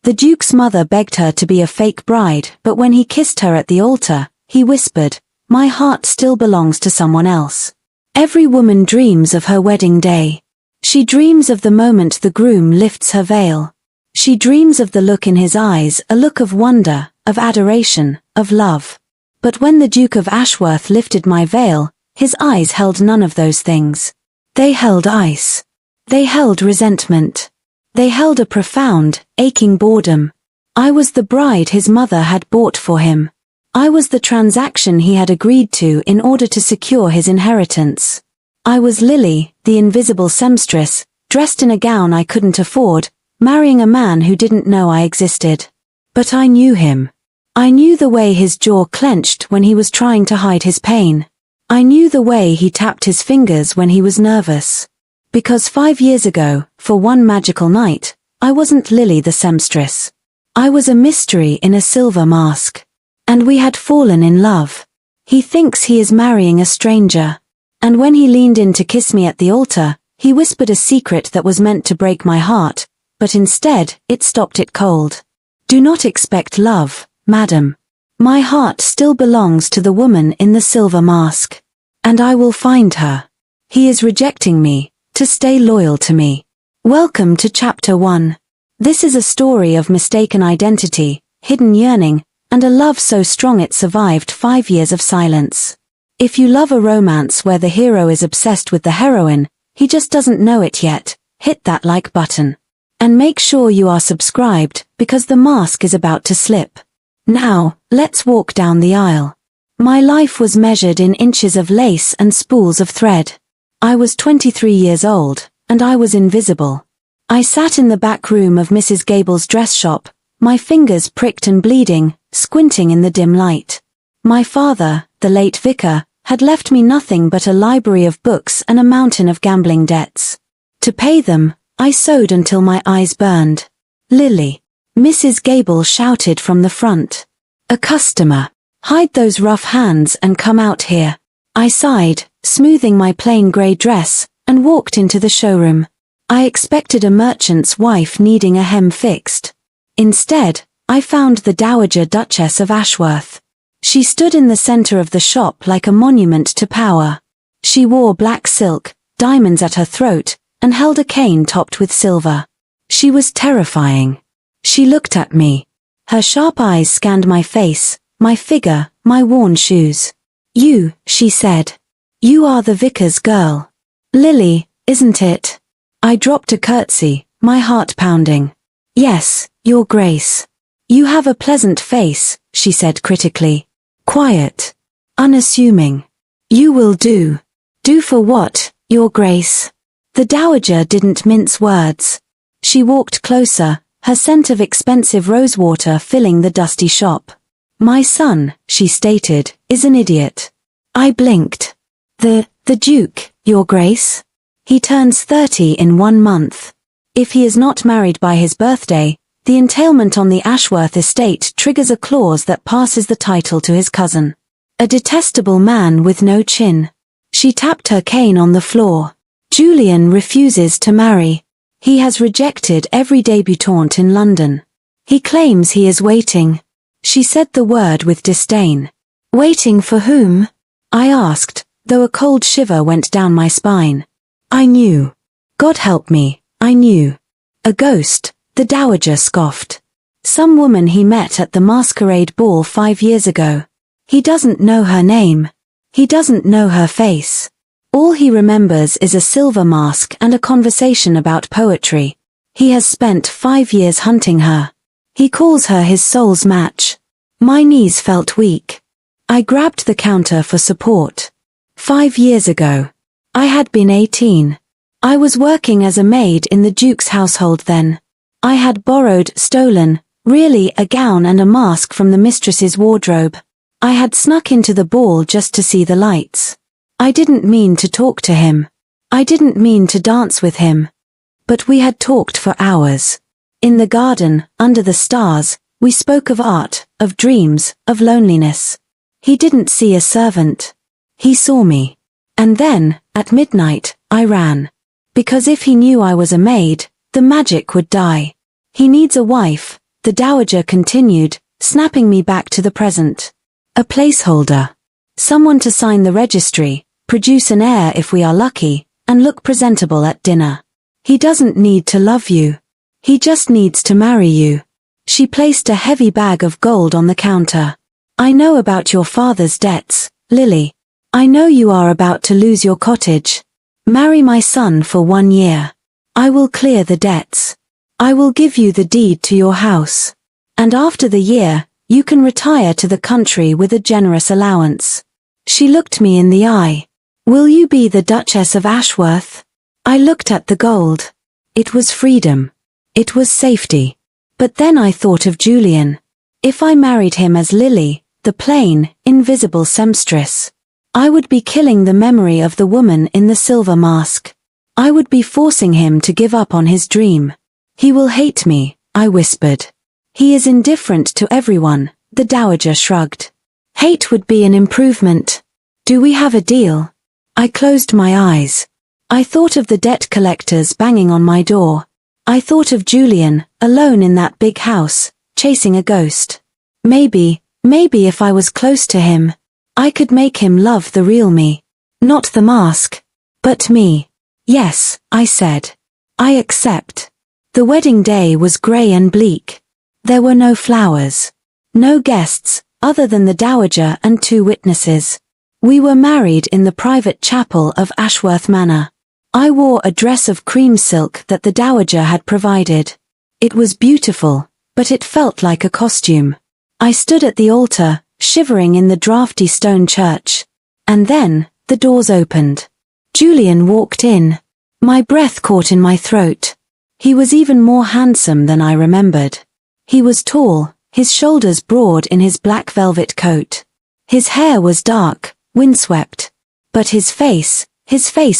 The Duke's mother begged her to be a fake bride, but when he kissed her at the altar, he whispered, "My heart still belongs to someone else." Every woman dreams of her wedding day. She dreams of the moment the groom lifts her veil. She dreams of the look in his eyes, a look of wonder, of adoration, of love. But when the Duke of Ashworth lifted my veil, his eyes held none of those things. They held ice. They held resentment. They held a profound, aching boredom. I was the bride his mother had bought for him. I was the transaction he had agreed to in order to secure his inheritance. I was Lily, the invisible seamstress, dressed in a gown I couldn't afford, marrying a man who didn't know I existed. But I knew him. I knew the way his jaw clenched when he was trying to hide his pain. I knew the way he tapped his fingers when he was nervous. Because 5 years ago, for one magical night, I wasn't Lily the seamstress. I was a mystery in a silver mask. And we had fallen in love. He thinks he is marrying a stranger. And when he leaned in to kiss me at the altar, he whispered a secret that was meant to break my heart, but instead, it stopped it cold. Do not expect love, madam. My heart still belongs to the woman in the silver mask. And I will find her. He is rejecting me, to stay loyal to me. Welcome to Chapter 1. This is a story of mistaken identity, hidden yearning, and a love so strong it survived 5 years of silence. If you love a romance where the hero is obsessed with the heroine, he just doesn't know it yet, hit that like button. And make sure you are subscribed, because the mask is about to slip. Now, let's walk down the aisle. My life was measured in inches of lace and spools of thread. I was 23 years old, and I was invisible. I sat in the back room of Mrs. Gable's dress shop, my fingers pricked and bleeding, squinting in the dim light. My father, the late vicar, had left me nothing but a library of books and a mountain of gambling debts. To pay them, I sewed until my eyes burned. Lily. Mrs. Gable shouted from the front. A customer. Hide those rough hands and come out here. I sighed, smoothing my plain grey dress, and walked into the showroom. I expected a merchant's wife needing a hem fixed. Instead, I found the Dowager Duchess of Ashworth. She stood in the center of the shop like a monument to power. She wore black silk, diamonds at her throat, and held a cane topped with silver. She was terrifying. She looked at me. Her sharp eyes scanned my face, my figure, my worn shoes. You, she said. You are the vicar's girl. Lily, isn't it? I dropped a curtsy, my heart pounding. Yes, Your Grace. You have a pleasant face, she said critically. Quiet. Unassuming. You will do. Do for what, Your Grace? The Dowager didn't mince words. She walked closer, her scent of expensive rosewater filling the dusty shop. My son, she stated, is an idiot. I blinked. The Duke, Your Grace? He turns 30 in 1 month. If he is not married by his birthday, the entailment on the Ashworth estate triggers a clause that passes the title to his cousin. A detestable man with no chin. She tapped her cane on the floor. Julian refuses to marry. He has rejected every debutante in London. He claims he is waiting. She said the word with disdain. Waiting for whom? I asked, though a cold shiver went down my spine. I knew. God help me, I knew. A ghost, the Dowager scoffed. Some woman he met at the masquerade ball 5 years ago. He doesn't know her name. He doesn't know her face. All he remembers is a silver mask and a conversation about poetry. He has spent 5 years hunting her. He calls her his soul's match. My knees felt weak. I grabbed the counter for support. 5 years ago. I had been 18. I was working as a maid in the Duke's household then. I had borrowed, stolen, really a gown and a mask from the mistress's wardrobe. I had snuck into the ball just to see the lights. I didn't mean to talk to him. I didn't mean to dance with him. But we had talked for hours. In the garden, under the stars, we spoke of art, of dreams, of loneliness. He didn't see a servant. He saw me. And then, at midnight, I ran. Because if he knew I was a maid, the magic would die. He needs a wife, the the dowager continued, snapping me back to the present. A placeholder. Someone to sign the registry, produce an heir if we are lucky, and look presentable at dinner. He doesn't need to love you. He just needs to marry you. She placed a heavy bag of gold on the counter. I know about your father's debts, Lily. I know you are about to lose your cottage. Marry my son for 1 year. I will clear the debts. I will give you the deed to your house. And after the year, you can retire to the country with a generous allowance. She looked me in the eye. Will you be the Duchess of Ashworth? I looked at the gold. It was freedom. It was safety. But then I thought of Julian. If I married him as Lily, the plain, invisible seamstress, I would be killing the memory of the woman in the silver mask. I would be forcing him to give up on his dream. He will hate me, I whispered. He is indifferent to everyone, the dowager shrugged. Hate would be an improvement. Do we have a deal? I closed my eyes. I thought of the debt collectors banging on my door. I thought of Julian, alone in that big house, chasing a ghost. Maybe if I was close to him, I could make him love the real me. Not the mask, but me. Yes, I said. I accept. The wedding day was grey and bleak. There were no flowers. No guests, other than the dowager and 2 witnesses. We were married in the private chapel of Ashworth Manor. I wore a dress of cream silk that the dowager had provided. It was beautiful, but it felt like a costume. I stood at the altar, shivering in the draughty stone church. And then, the doors opened. Julian walked in. My breath caught in my throat. He was even more handsome than I remembered. He was tall, his shoulders broad in his black velvet coat. His hair was dark, windswept. But his face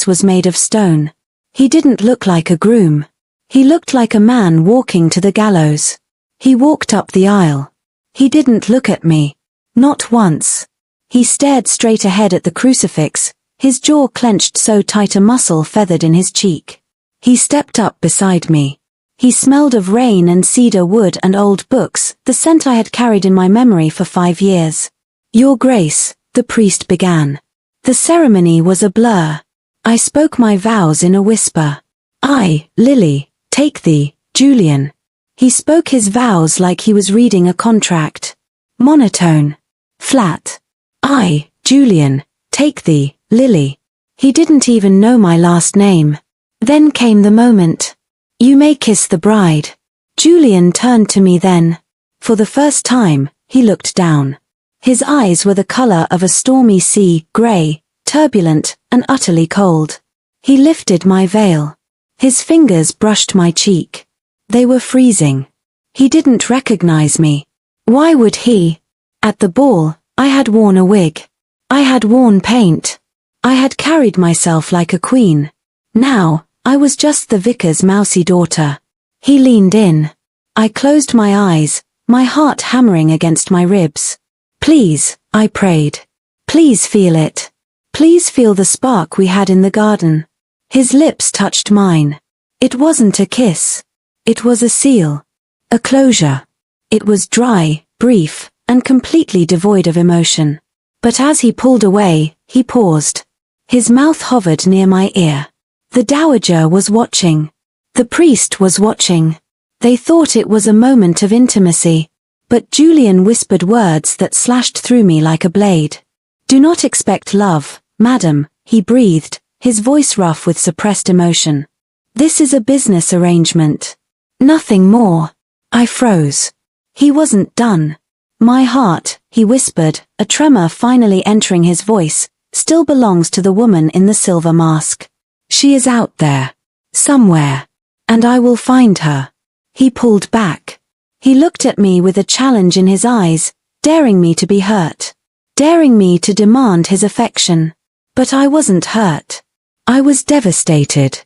was made of stone. He didn't look like a groom. He looked like a man walking to the gallows. He walked up the aisle. He didn't look at me. Not once. He stared straight ahead at the crucifix, his jaw clenched so tight a muscle feathered in his cheek. He stepped up beside me. He smelled of rain and cedar wood and old books, the scent I had carried in my memory for 5 years. Your Grace, the priest began. The ceremony was a blur. I spoke my vows in a whisper. I, Lily, take thee, Julian. He spoke his vows like he was reading a contract. Monotone. Flat. I, Julian, take thee, Lily. He didn't even know my last name. Then came the moment. You may kiss the bride. Julian turned to me then. For the first time, he looked down. His eyes were the color of a stormy sea, grey, turbulent, and utterly cold. He lifted my veil. His fingers brushed my cheek. They were freezing. He didn't recognize me. Why would he? At the ball, I had worn a wig. I had worn paint. I had carried myself like a queen. Now, I was just the vicar's mousy daughter. He leaned in. I closed my eyes, my heart hammering against my ribs. Please, I prayed. Please feel it. Please feel the spark we had in the garden. His lips touched mine. It wasn't a kiss. It was a seal. A closure. It was dry, brief, and completely devoid of emotion. But as he pulled away, he paused. His mouth hovered near my ear. The dowager was watching. The priest was watching. They thought it was a moment of intimacy. But Julian whispered words that slashed through me like a blade. Do not expect love, madam, he breathed, his voice rough with suppressed emotion. This is a business arrangement. Nothing more. I froze. He wasn't done. My heart, he whispered, a tremor finally entering his voice, still belongs to the woman in the silver mask. She is out there. Somewhere. And I will find her. He pulled back. He looked at me with a challenge in his eyes, daring me to be hurt. Daring me to demand his affection. But I wasn't hurt. I was devastated.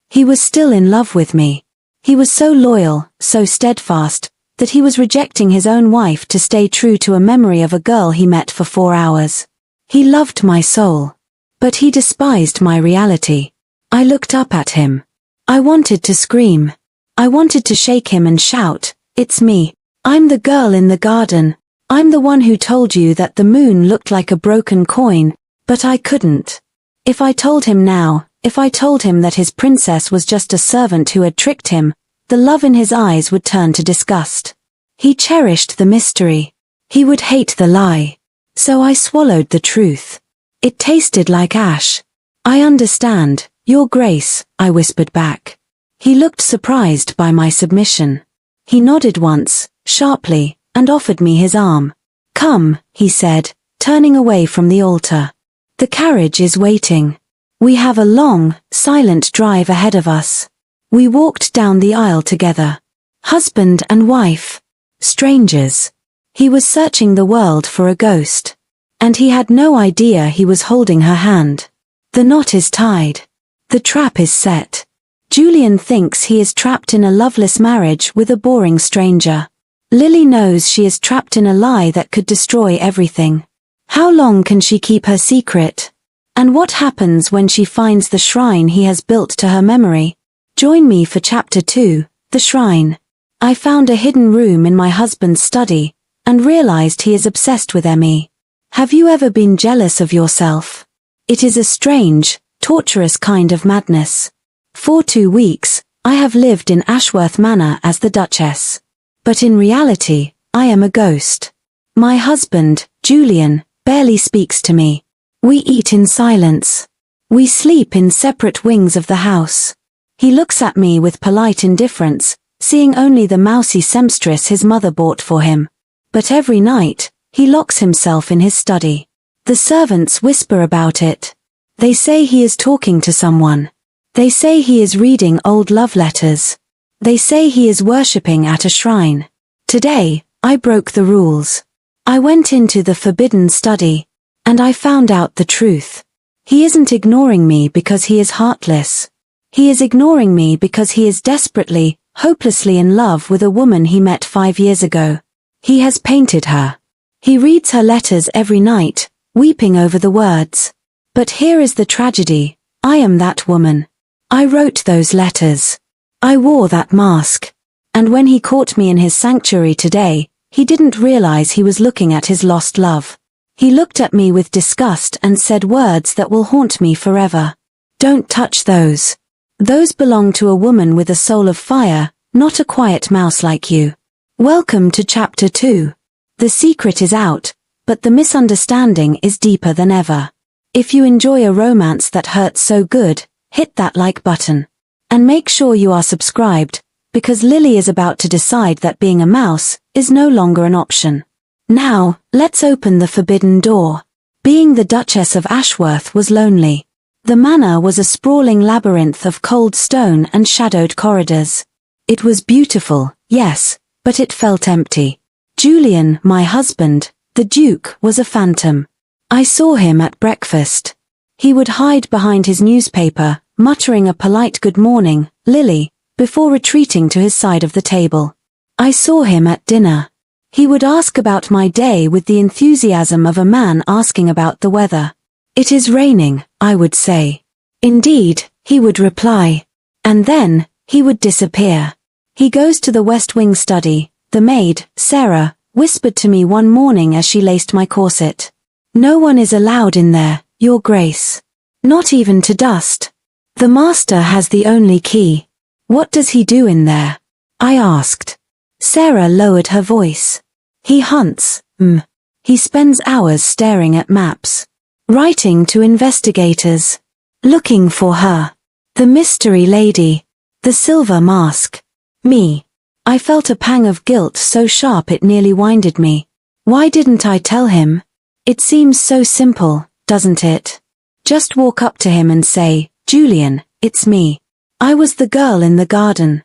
He was still in love with me. He was so loyal, so steadfast, that he was rejecting his own wife to stay true to a memory of a girl he met for 4 hours. He loved my soul. But he despised my reality. I looked up at him. I wanted to scream. I wanted to shake him and shout, "It's me, I'm the girl in the garden. I'm the one who told you that the moon looked like a broken coin, but I couldn't. If I told him now, if I told him that his princess was just a servant who had tricked him, the love in his eyes would turn to disgust. He cherished the mystery. He would hate the lie. So I swallowed the truth. It tasted like ash. I understand, Your Grace, I whispered back. He looked surprised by my submission. He nodded once, sharply, and offered me his arm. Come, he said, turning away from the altar. The carriage is waiting. We have a long, silent drive ahead of us. We walked down the aisle together. Husband and wife. Strangers. He was searching the world for a ghost. And he had no idea he was holding her hand. The knot is tied. The trap is set. Julian thinks he is trapped in a loveless marriage with a boring stranger. Lily knows she is trapped in a lie that could destroy everything. How long can she keep her secret? And what happens when she finds the shrine he has built to her memory? Join me for Chapter 2, The Shrine. I found a hidden room in my husband's study, and realized he is obsessed with Emmy. Have you ever been jealous of yourself? It is a strange, torturous kind of madness. For 2 weeks, I have lived in Ashworth Manor as the Duchess. But in reality, I am a ghost. My husband, Julian, barely speaks to me. We eat in silence. We sleep in separate wings of the house. He looks at me with polite indifference, seeing only the mousy seamstress his mother bought for him. But every night, he locks himself in his study. The servants whisper about it. They say he is talking to someone. They say he is reading old love letters. They say he is worshipping at a shrine. Today, I broke the rules. I went into the forbidden study, and I found out the truth. He isn't ignoring me because he is heartless. He is ignoring me because he is desperately, hopelessly in love with a woman he met 5 years ago. He has painted her. He reads her letters every night, weeping over the words. But here is the tragedy. I am that woman. I wrote those letters. I wore that mask. And when he caught me in his sanctuary today, he didn't realize he was looking at his lost love. He looked at me with disgust and said words that will haunt me forever. Don't touch those. Those belong to a woman with a soul of fire, not a quiet mouse like you. Welcome to Chapter 2. The secret is out, but the misunderstanding is deeper than ever. If you enjoy a romance that hurts so good, hit that like button. And make sure you are subscribed, because Lily is about to decide that being a mouse is no longer an option. Now, let's open the forbidden door. Being the Duchess of Ashworth was lonely. The manor was a sprawling labyrinth of cold stone and shadowed corridors. It was beautiful, yes, but it felt empty. Julian, my husband, the Duke, was a phantom. I saw him at breakfast. He would hide behind his newspaper, muttering a polite good morning, Lily, before retreating to his side of the table. I saw him at dinner. He would ask about my day with the enthusiasm of a man asking about the weather. It is raining, I would say. Indeed, he would reply. And then, he would disappear. He goes to the West Wing study. The maid, Sarah, whispered to me one morning as she laced my corset. No one is allowed in there, Your Grace. Not even to dust. The master has the only key. What does he do in there? I asked. Sarah lowered her voice. He hunts, He spends hours staring at maps. Writing to investigators. Looking for her. The mystery lady. The silver mask. Me. I felt a pang of guilt so sharp it nearly winded me. Why didn't I tell him? It seems so simple, doesn't it? Just walk up to him and say, Julian, it's me. I was the girl in the garden.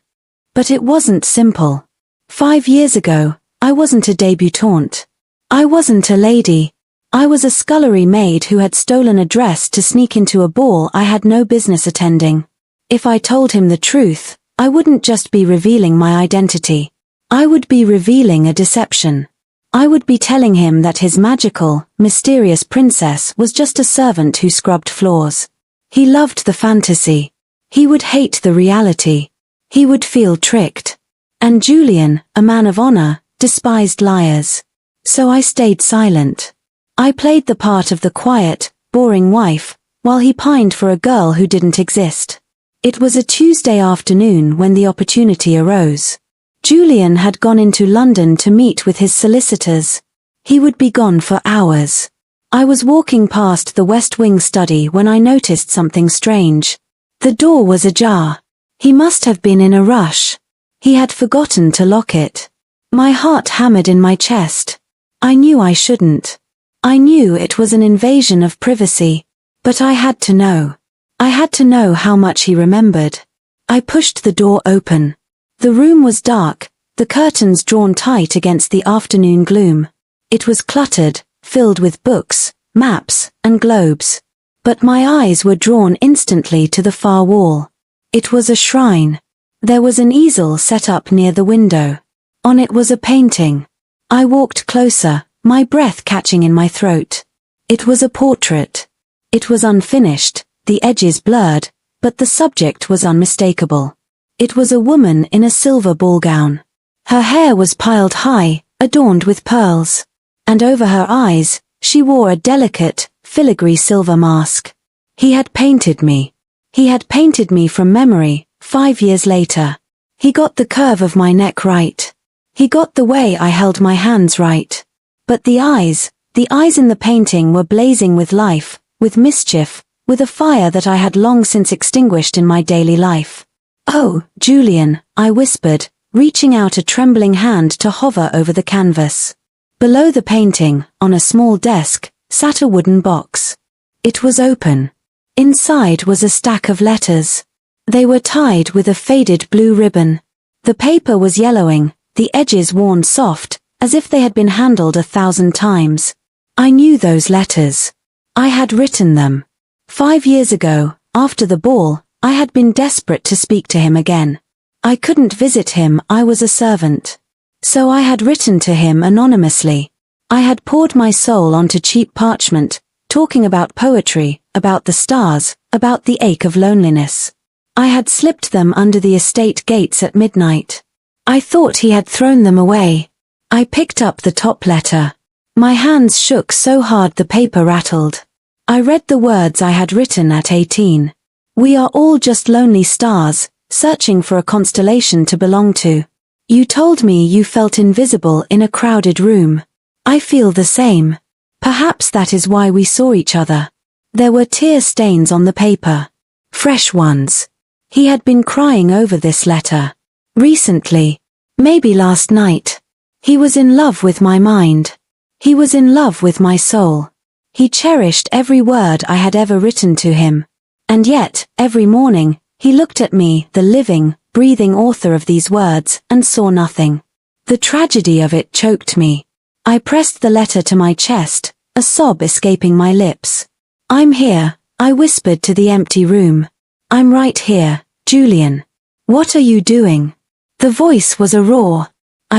But it wasn't simple. 5 years ago, I wasn't a debutante. I wasn't a lady. I was a scullery maid who had stolen a dress to sneak into a ball I had no business attending. If I told him the truth, I wouldn't just be revealing my identity. I would be revealing a deception. I would be telling him that his magical, mysterious princess was just a servant who scrubbed floors. He loved the fantasy. He would hate the reality. He would feel tricked. And Julian, a man of honor, despised liars. So I stayed silent. I played the part of the quiet, boring wife, while he pined for a girl who didn't exist. It was a Tuesday afternoon when the opportunity arose. Julian had gone into London to meet with his solicitors. He would be gone for hours. I was walking past the West Wing study when I noticed something strange. The door was ajar. He must have been in a rush. He had forgotten to lock it. My heart hammered in my chest. I knew I shouldn't. I knew it was an invasion of privacy. But I had to know. I had to know how much he remembered. I pushed the door open. The room was dark, the curtains drawn tight against the afternoon gloom. It was cluttered, filled with books, maps, and globes. But my eyes were drawn instantly to the far wall. It was a shrine. There was an easel set up near the window. On it was a painting. I walked closer, my breath catching in my throat. It was a portrait. It was unfinished, the edges blurred, but the subject was unmistakable. It was a woman in a silver ball gown. Her hair was piled high, adorned with pearls. And over her eyes, she wore a delicate, filigree silver mask. He had painted me. He had painted me from memory, 5 years later. He got the curve of my neck right. He got the way I held my hands right. But the eyes in the painting were blazing with life, with mischief, with a fire that I had long since extinguished in my daily life. "Oh, Julian," I whispered, reaching out a trembling hand to hover over the canvas. Below the painting, on a small desk, sat a wooden box. It was open. Inside was a stack of letters. They were tied with a faded blue ribbon. The paper was yellowing, the edges worn soft, as if they had been handled 1,000 times. I knew those letters. I had written them. 5 years ago, after the ball, I had been desperate to speak to him again. I couldn't visit him, I was a servant. So I had written to him anonymously. I had poured my soul onto cheap parchment, talking about poetry, about the stars, about the ache of loneliness. I had slipped them under the estate gates at midnight. I thought he had thrown them away. I picked up the top letter. My hands shook so hard the paper rattled. I read the words I had written at 18. "We are all just lonely stars, searching for a constellation to belong to. You told me you felt invisible in a crowded room. I feel the same. Perhaps that is why we saw each other." There were tear stains on the paper. Fresh ones. He had been crying over this letter. Recently. Maybe last night. He was in love with my mind. He was in love with my soul. He cherished every word I had ever written to him. And yet, every morning, he looked at me, the living, breathing author of these words, and saw nothing. The tragedy of it choked me. I pressed the letter to my chest, a sob escaping my lips. "I'm here," I whispered to the empty room. "I'm right here, Julian. What are you doing?" The voice was a roar.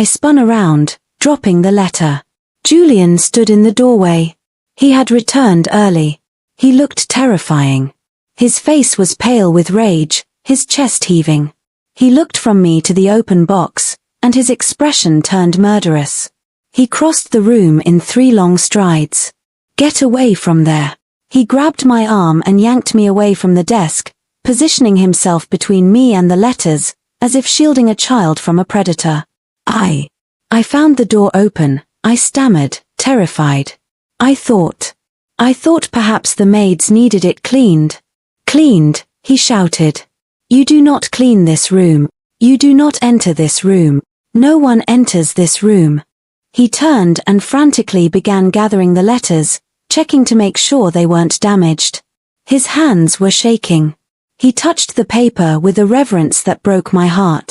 I spun around, dropping the letter. Julian stood in the doorway. He had returned early. He looked terrifying. His face was pale with rage, his chest heaving. He looked from me to the open box, and his expression turned murderous. He crossed the room in 3 long strides. "Get away from there." He grabbed my arm and yanked me away from the desk, positioning himself between me and the letters, as if shielding a child from a predator. I found the door open. I stammered, terrified. I thought perhaps the maids needed it cleaned. "Cleaned," he shouted. "You do not clean this room. You do not enter this room. No one enters this room." He turned and frantically began gathering the letters, checking to make sure they weren't damaged. His hands were shaking. He touched the paper with a reverence that broke my heart.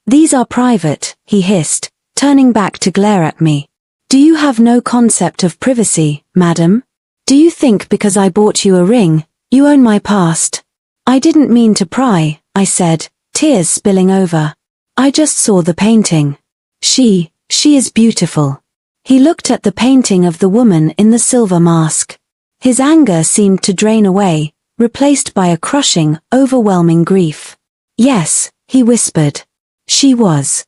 "These are private," he hissed, turning back to glare at me. "Do you have no concept of privacy, madam? Do you think because I bought you a ring, you own my past?" "I didn't mean to pry," I said, tears spilling over. "I just saw the painting. She is beautiful." He looked at the painting of the woman in the silver mask. His anger seemed to drain away, replaced by a crushing, overwhelming grief. "Yes," he whispered. "She was."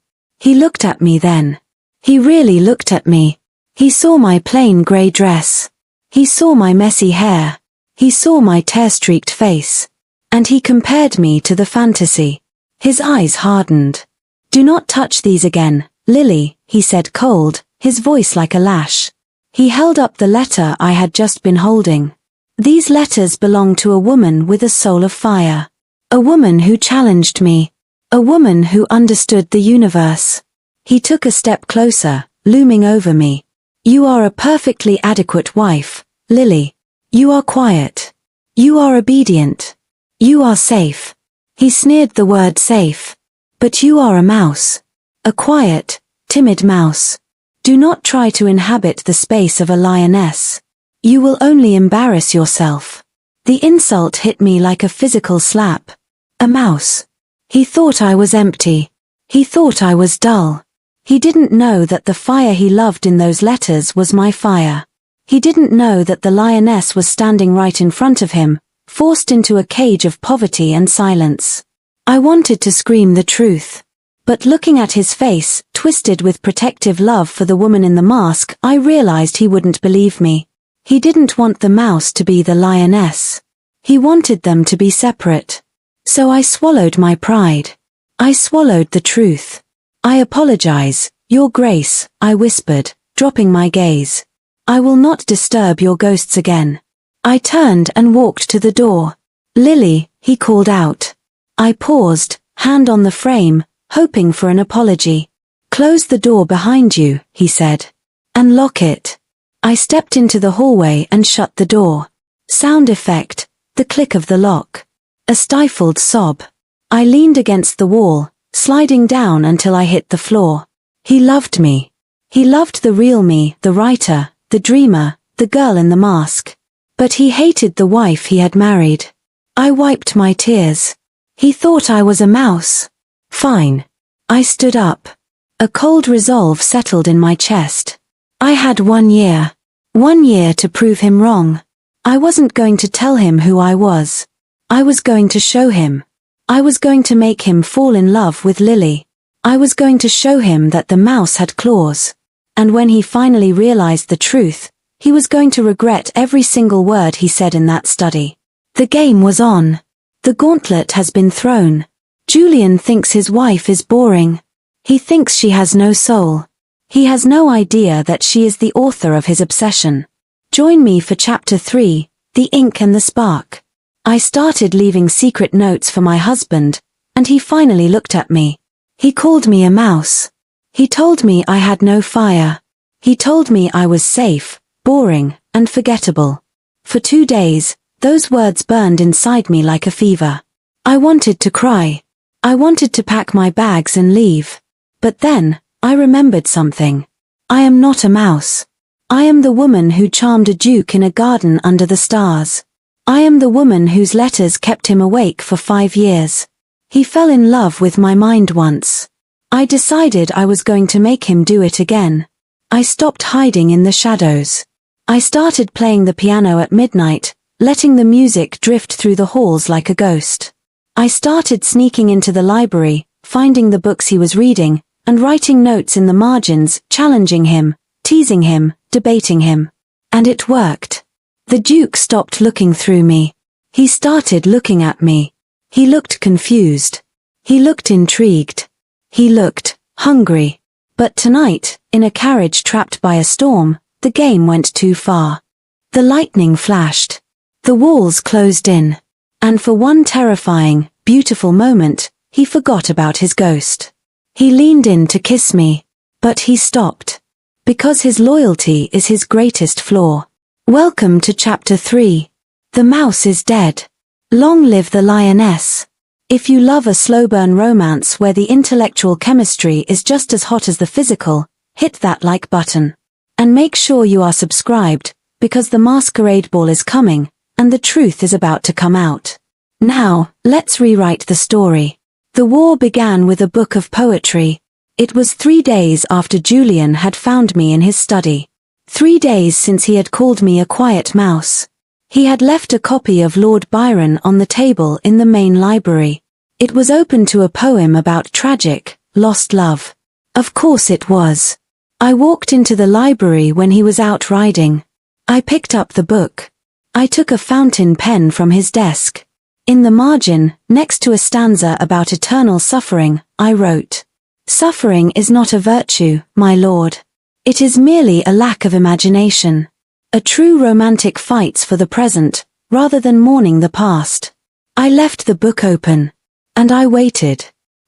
He looked at me then. He really looked at me. He saw my plain grey dress. He saw my messy hair. He saw my tear-streaked face. And he compared me to the fantasy. His eyes hardened. "Do not touch these again, Lily," he said cold, his voice like a lash. He held up the letter I had just been holding. These letters belong to a woman with a soul of fire. A woman who challenged me. A woman who understood the universe. He took a step closer, looming over me. "You are a perfectly adequate wife, Lily. You are quiet. You are obedient. You are safe." He sneered the word safe. "But you are a mouse. A quiet, timid mouse. Do not try to inhabit the space of a lioness. You will only embarrass yourself." The insult hit me like a physical slap. A mouse. He thought I was empty. He thought I was dull. He didn't know that the fire he loved in those letters was my fire. He didn't know that the lioness was standing right in front of him, forced into a cage of poverty and silence. I wanted to scream the truth. But looking at his face, twisted with protective love for the woman in the mask, I realized he wouldn't believe me. He didn't want the mouse to be the lioness. He wanted them to be separate. So I swallowed my pride. I swallowed the truth. "I apologize, Your Grace," I whispered, dropping my gaze. "I will not disturb your ghosts again." I turned and walked to the door. "Lily," he called out. I paused, hand on the frame, hoping for an apology. "Close the door behind you," he said. "And lock it." I stepped into the hallway and shut the door. Sound effect, the click of the lock. A stifled sob. I leaned against the wall, sliding down until I hit the floor. He loved me. He loved the real me, the writer, the dreamer, the girl in the mask. But he hated the wife he had married. I wiped my tears. He thought I was a mouse. Fine. I stood up. A cold resolve settled in my chest. I had 1 year. 1 year to prove him wrong. I wasn't going to tell him who I was. I was going to show him. I was going to make him fall in love with Lily. I was going to show him that the mouse had claws. And when he finally realized the truth, he was going to regret every single word he said in that study. The game was on. The gauntlet has been thrown. Julian thinks his wife is boring. He thinks she has no soul. He has no idea that she is the author of his obsession. Join me for Chapter 3, The Ink and the Spark. I started leaving secret notes for my husband, and he finally looked at me. He called me a mouse. He told me I had no fire. He told me I was safe, boring, and forgettable. For 2 days, those words burned inside me like a fever. I wanted to cry. I wanted to pack my bags and leave. But then, I remembered something. I am not a mouse. I am the woman who charmed a duke in a garden under the stars. I am the woman whose letters kept him awake for 5 years. He fell in love with my mind once. I decided I was going to make him do it again. I stopped hiding in the shadows. I started playing the piano at midnight, letting the music drift through the halls like a ghost. I started sneaking into the library, finding the books he was reading, and writing notes in the margins, challenging him, teasing him, debating him. And it worked. The Duke stopped looking through me. He started looking at me. He looked confused. He looked intrigued. He looked hungry. But tonight, in a carriage trapped by a storm, the game went too far. The lightning flashed. The walls closed in. And for one terrifying, beautiful moment, he forgot about his ghost. He leaned in to kiss me. But he stopped. Because his loyalty is his greatest flaw. Welcome to Chapter 3. The mouse is dead. Long live the lioness. If you love a slow burn romance where the intellectual chemistry is just as hot as the physical, hit that like button. And make sure you are subscribed, because the masquerade ball is coming, and the truth is about to come out. Now, let's rewrite the story. The war began with a book of poetry. It was 3 days after Julian had found me in his study. 3 days since he had called me a quiet mouse. He had left a copy of Lord Byron on the table in the main library. It was open to a poem about tragic, lost love. Of course it was. I walked into the library when he was out riding. I picked up the book. I took a fountain pen from his desk. In the margin, next to a stanza about eternal suffering, I wrote, "Suffering is not a virtue, my lord. It is merely a lack of imagination. A true romantic fights for the present, rather than mourning the past." I left the book open. And I waited.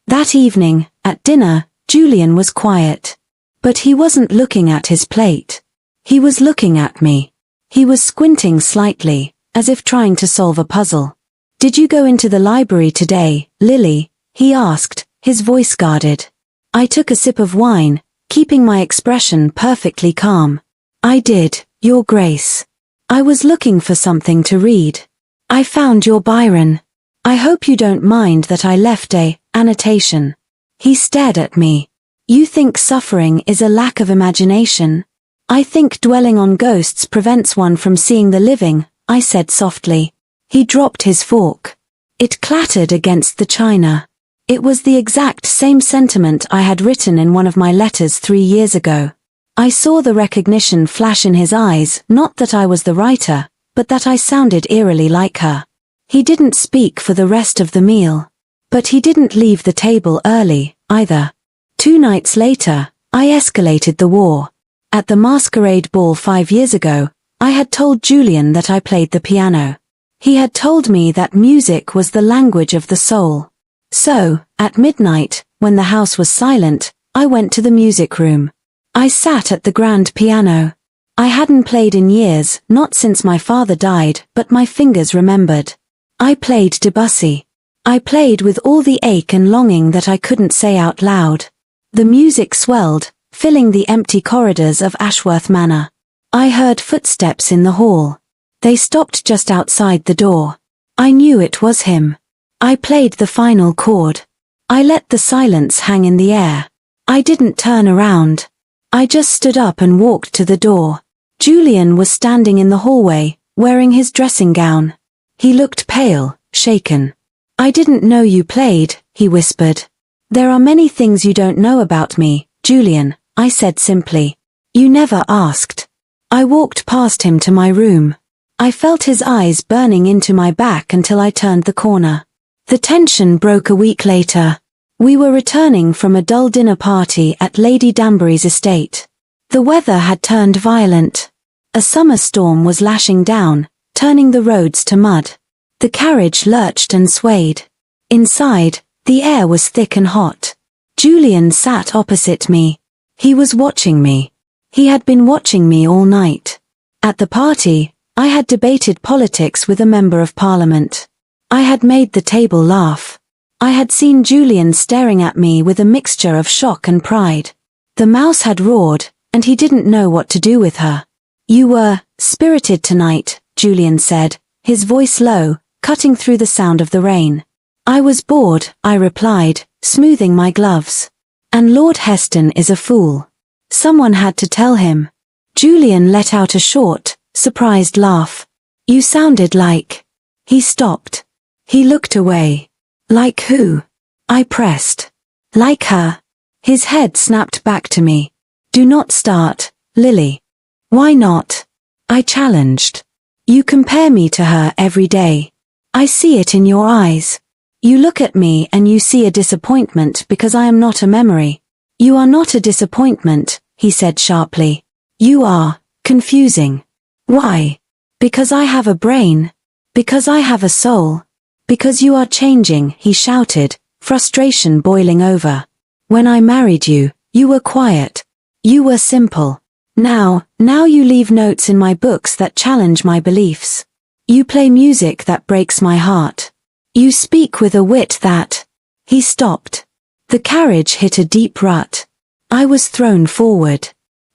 That evening, at dinner, Julian was quiet. But he wasn't looking at his plate. He was looking at me. He was squinting slightly, as if trying to solve a puzzle. "Did you go into the library today, Lily?" he asked, his voice guarded. I took a sip of wine, keeping my expression perfectly calm. "I did, Your Grace. I was looking for something to read. I found your Byron. I hope you don't mind that I left a annotation." He stared at me. "You think suffering is a lack of imagination? I think dwelling on ghosts prevents one from seeing the living," I said softly. He dropped his fork. It clattered against the china. It was the exact same sentiment I had written in one of my letters 3 years ago. I saw the recognition flash in his eyes, not that I was the writer, but that I sounded eerily like her. He didn't speak for the rest of the meal. But he didn't leave the table early, either. 2 nights later, I escalated the war. At the masquerade ball 5 years ago, I had told Julian that I played the piano. He had told me that music was the language of the soul. So, at midnight, when the house was silent, I went to the music room. I sat at the grand piano. I hadn't played in years, not since my father died, but my fingers remembered. I played Debussy. I played with all the ache and longing that I couldn't say out loud. The music swelled, filling the empty corridors of Ashworth Manor. I heard footsteps in the hall. They stopped just outside the door. I knew it was him. I played the final chord. I let the silence hang in the air. I didn't turn around. I just stood up and walked to the door. Julian was standing in the hallway, wearing his dressing gown. He looked pale, shaken. "I didn't know you played," he whispered. "There are many things you don't know about me, Julian," I said simply. "You never asked." I walked past him to my room. I felt his eyes burning into my back until I turned the corner. The tension broke a week later. We were returning from a dull dinner party at Lady Danbury's estate. The weather had turned violent. A summer storm was lashing down, turning the roads to mud. The carriage lurched and swayed. Inside, the air was thick and hot. Julian sat opposite me. He was watching me. He had been watching me all night. At the party, I had debated politics with a member of parliament. I had made the table laugh. I had seen Julian staring at me with a mixture of shock and pride. The mouse had roared, and he didn't know what to do with her. "You were spirited tonight," Julian said, his voice low, cutting through the sound of the rain. "I was bored," I replied, smoothing my gloves. "And Lord Heston is a fool." Someone had to tell him. Julian let out a short, surprised laugh. "You sounded like..." He stopped. He looked away. "Like who?" I pressed. "Like her." His head snapped back to me. "Do not start, Lily." "Why not?" I challenged. "You compare me to her every day. I see it in your eyes. You look at me and you see a disappointment because I am not a memory." "You are not a disappointment," he said sharply. "You are confusing." "Why?" "Because I have a brain. Because I have a soul. Because you are changing," he shouted, frustration boiling over. "When I married you, you were quiet. You were simple. Now you leave notes in my books that challenge my beliefs. You play music that breaks my heart. You speak with a wit that..." He stopped. The carriage hit a deep rut. I was thrown forward.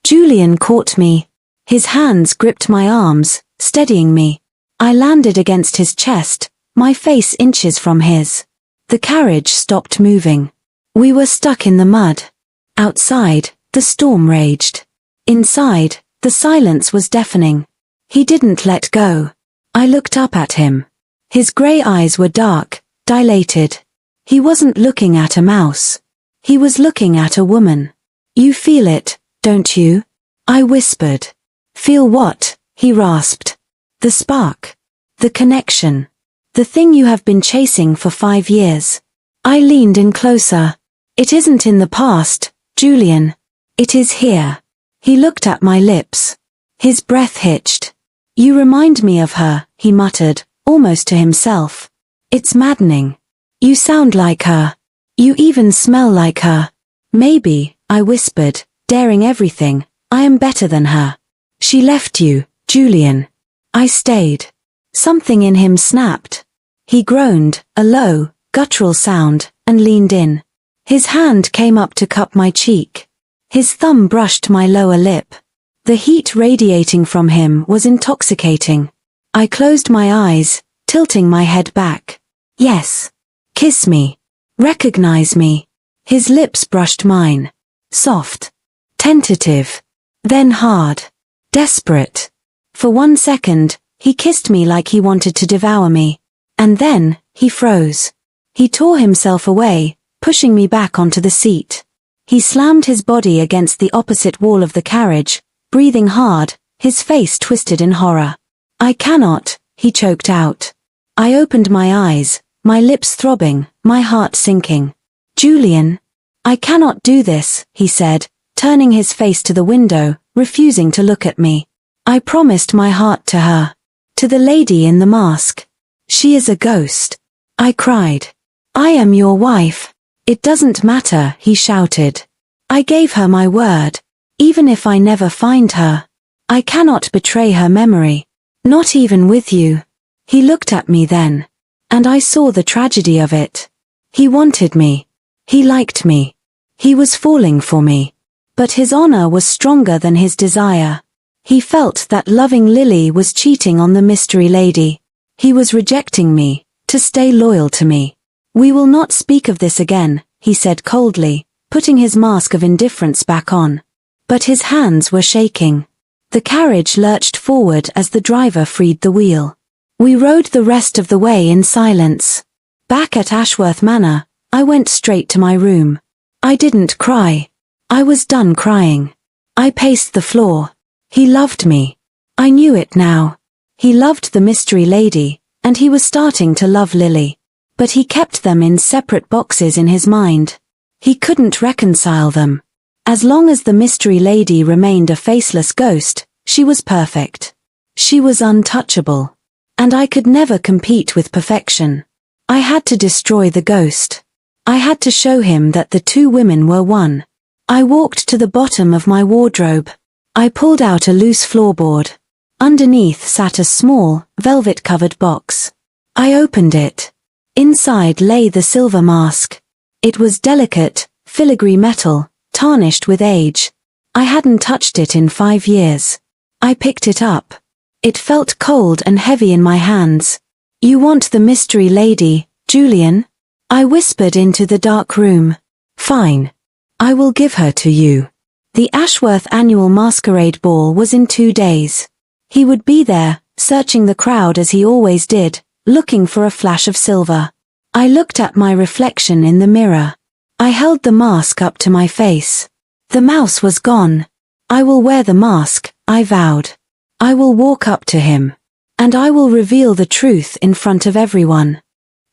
Julian caught me. His hands gripped my arms, steadying me. I landed against his chest, my face inches from his. The carriage stopped moving. We were stuck in the mud. Outside, the storm raged. Inside, the silence was deafening. He didn't let go. I looked up at him. His grey eyes were dark, dilated. He wasn't looking at a mouse. He was looking at a woman. "You feel it, don't you? I whispered. Feel what? He rasped. The spark. The connection. The thing you have been chasing for 5 years. I leaned in closer. It isn't in the past, Julian. It is here. He looked at my lips. His breath hitched. You remind me of her, he muttered, almost to himself. It's maddening. You sound like her. You even smell like her. Maybe, I whispered, daring everything, I am better than her. She left you, Julian. I stayed. Something in him snapped. He groaned, a low, guttural sound, and leaned in. His hand came up to cup my cheek. His thumb brushed my lower lip. The heat radiating from him was intoxicating. I closed my eyes, tilting my head back. Yes. Kiss me. Recognize me. His lips brushed mine. Soft. Tentative. Then hard. Desperate. For 1 second, he kissed me like he wanted to devour me. And then, he froze. He tore himself away, pushing me back onto the seat. He slammed his body against the opposite wall of the carriage, breathing hard, his face twisted in horror. I cannot, he choked out. I opened my eyes, my lips throbbing, my heart sinking. Julian. I cannot do this, he said, turning his face to the window, refusing to look at me. I promised my heart to her. To the lady in the mask. She is a ghost. I cried. I am your wife. It doesn't matter, he shouted. I gave her my word. Even if I never find her, I cannot betray her memory. Not even with you. He looked at me then. And I saw the tragedy of it. He wanted me. He liked me. He was falling for me. But his honor was stronger than his desire. He felt that loving Lily was cheating on the mystery lady. He was rejecting me, to stay loyal to me. We will not speak of this again, he said coldly, putting his mask of indifference back on. But his hands were shaking. The carriage lurched forward as the driver freed the wheel. We rode the rest of the way in silence. Back at Ashworth Manor, I went straight to my room. I didn't cry. I was done crying. I paced the floor. He loved me. I knew it now. He loved the mystery lady, and he was starting to love Lily. But he kept them in separate boxes in his mind. He couldn't reconcile them. As long as the mystery lady remained a faceless ghost, she was perfect. She was untouchable. And I could never compete with perfection. I had to destroy the ghost. I had to show him that the two women were one. I walked to the bottom of my wardrobe. I pulled out a loose floorboard. Underneath sat a small, velvet-covered box. I opened it. Inside lay the silver mask. It was delicate, filigree metal, tarnished with age. I hadn't touched it in 5 years. I picked it up. It felt cold and heavy in my hands. You want the mystery lady, Julian? I whispered into the dark room. Fine. I will give her to you. The Ashworth annual masquerade ball was in 2 days. He would be there, searching the crowd as he always did, looking for a flash of silver. I looked at my reflection in the mirror. I held the mask up to my face. The mouse was gone. I will wear the mask, I vowed. I will walk up to him. And I will reveal the truth in front of everyone.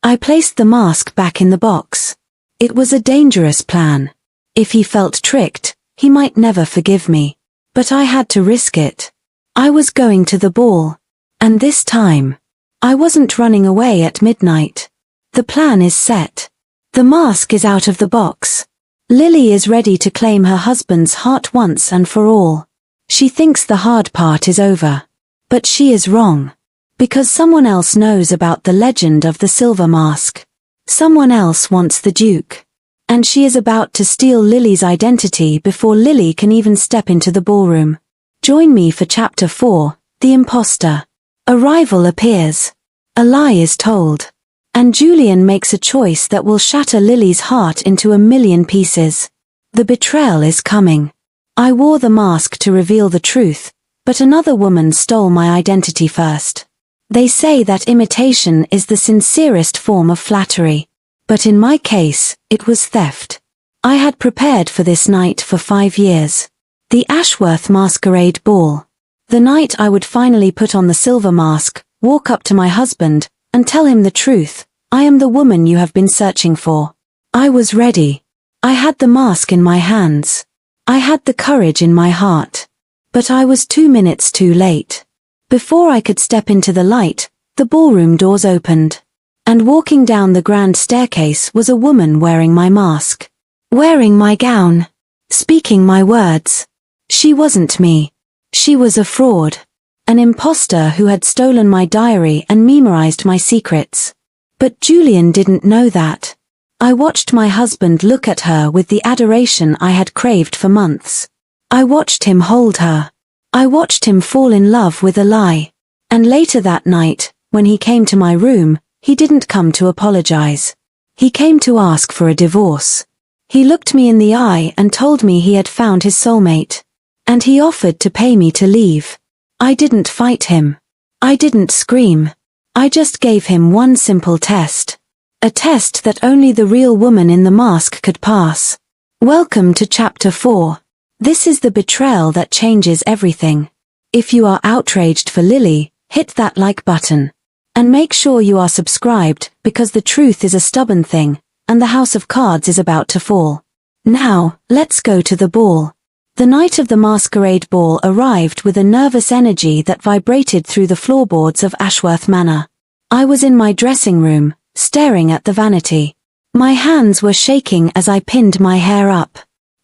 I placed the mask back in the box. It was a dangerous plan. If he felt tricked, he might never forgive me. But I had to risk it. I was going to the ball. And this time, I wasn't running away at midnight. The plan is set. The mask is out of the box. Lily is ready to claim her husband's heart once and for all. She thinks the hard part is over. But she is wrong. Because someone else knows about the legend of the silver mask. Someone else wants the Duke. And she is about to steal Lily's identity before Lily can even step into the ballroom. Join me for Chapter 4, The Imposter. A rival appears. A lie is told. And Julian makes a choice that will shatter Lily's heart into 1,000,000 pieces. The betrayal is coming. I wore the mask to reveal the truth, but another woman stole my identity first. They say that imitation is the sincerest form of flattery. But in my case, it was theft. I had prepared for this night for 5 years. The Ashworth Masquerade Ball. The night I would finally put on the silver mask, walk up to my husband, and tell him the truth. I am the woman you have been searching for. I was ready. I had the mask in my hands. I had the courage in my heart. But I was 2 minutes too late. Before I could step into the light, the ballroom doors opened. And walking down the grand staircase was a woman wearing my mask. Wearing my gown. Speaking my words. She wasn't me. She was a fraud. An imposter who had stolen my diary and memorized my secrets. But Julian didn't know that. I watched my husband look at her with the adoration I had craved for months. I watched him hold her. I watched him fall in love with a lie. And later that night, when he came to my room, he didn't come to apologize. He came to ask for a divorce. He looked me in the eye and told me he had found his soulmate. And he offered to pay me to leave. I didn't fight him. I didn't scream. I just gave him one simple test. A test that only the real woman in the mask could pass. Welcome to Chapter 4. This is the betrayal that changes everything. If you are outraged for Lily, hit that like button. And make sure you are subscribed, because the truth is a stubborn thing, and the house of cards is about to fall. Now, let's go to the ball. The night of the masquerade ball arrived with a nervous energy that vibrated through the floorboards of Ashworth Manor. I was in my dressing room, staring at the vanity. My hands were shaking as I pinned my hair up.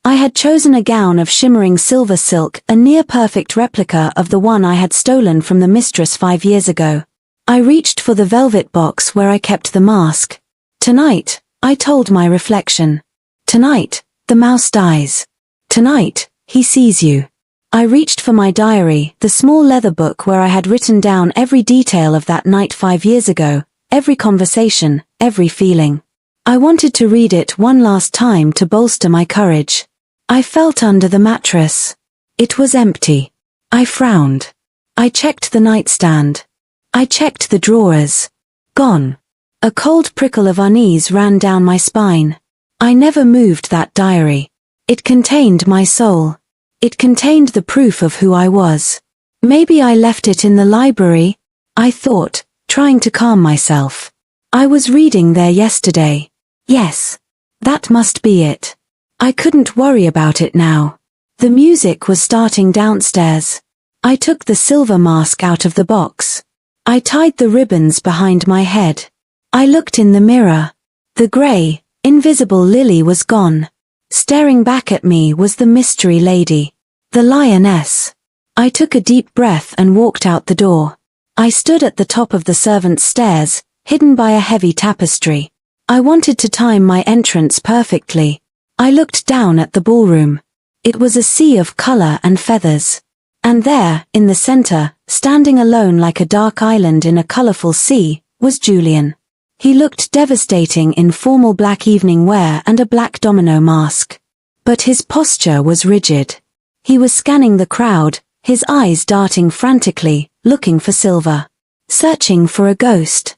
I had chosen a gown of shimmering silver silk, a near-perfect replica of the one I had stolen from the mistress 5 years ago. I reached for the velvet box where I kept the mask. Tonight, I told my reflection. Tonight, the mouse dies. Tonight, he sees you. I reached for my diary, the small leather book where I had written down every detail of that night 5 years ago, every conversation, every feeling. I wanted to read it one last time to bolster my courage. I felt under the mattress. It was empty. I frowned. I checked the nightstand. I checked the drawers. Gone. A cold prickle of unease ran down my spine. I never moved that diary. It contained my soul. It contained the proof of who I was. Maybe I left it in the library, I thought, trying to calm myself. I was reading there yesterday. Yes. That must be it. I couldn't worry about it now. The music was starting downstairs. I took the silver mask out of the box. I tied the ribbons behind my head. I looked in the mirror. The grey, invisible Lily was gone. Staring back at me was the mystery lady, the lioness. I took a deep breath and walked out the door. I stood at the top of the servants' stairs, hidden by a heavy tapestry. I wanted to time my entrance perfectly. I looked down at the ballroom. It was a sea of color and feathers. And there, in the center, standing alone like a dark island in a colorful sea, was Julian. He looked devastating in formal black evening wear and a black domino mask. But his posture was rigid. He was scanning the crowd, his eyes darting frantically, looking for silver. Searching for a ghost.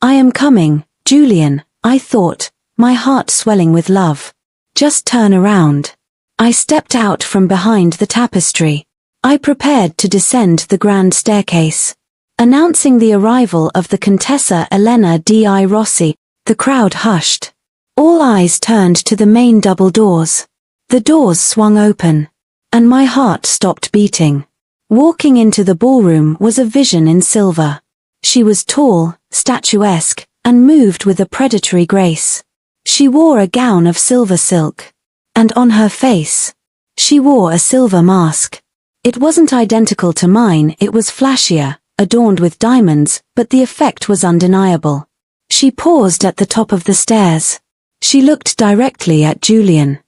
I am coming, Julian, I thought, my heart swelling with love. Just turn around. I stepped out from behind the tapestry. I prepared to descend the grand staircase. Announcing the arrival of the Contessa Elena di Rossi, the crowd hushed. All eyes turned to the main double doors. The doors swung open. And my heart stopped beating. Walking into the ballroom was a vision in silver. She was tall, statuesque, and moved with a predatory grace. She wore a gown of silver silk. And on her face, she wore a silver mask. It wasn't identical to mine, it was flashier, adorned with diamonds, but the effect was undeniable. She paused at the top of the stairs. She looked directly at Julian.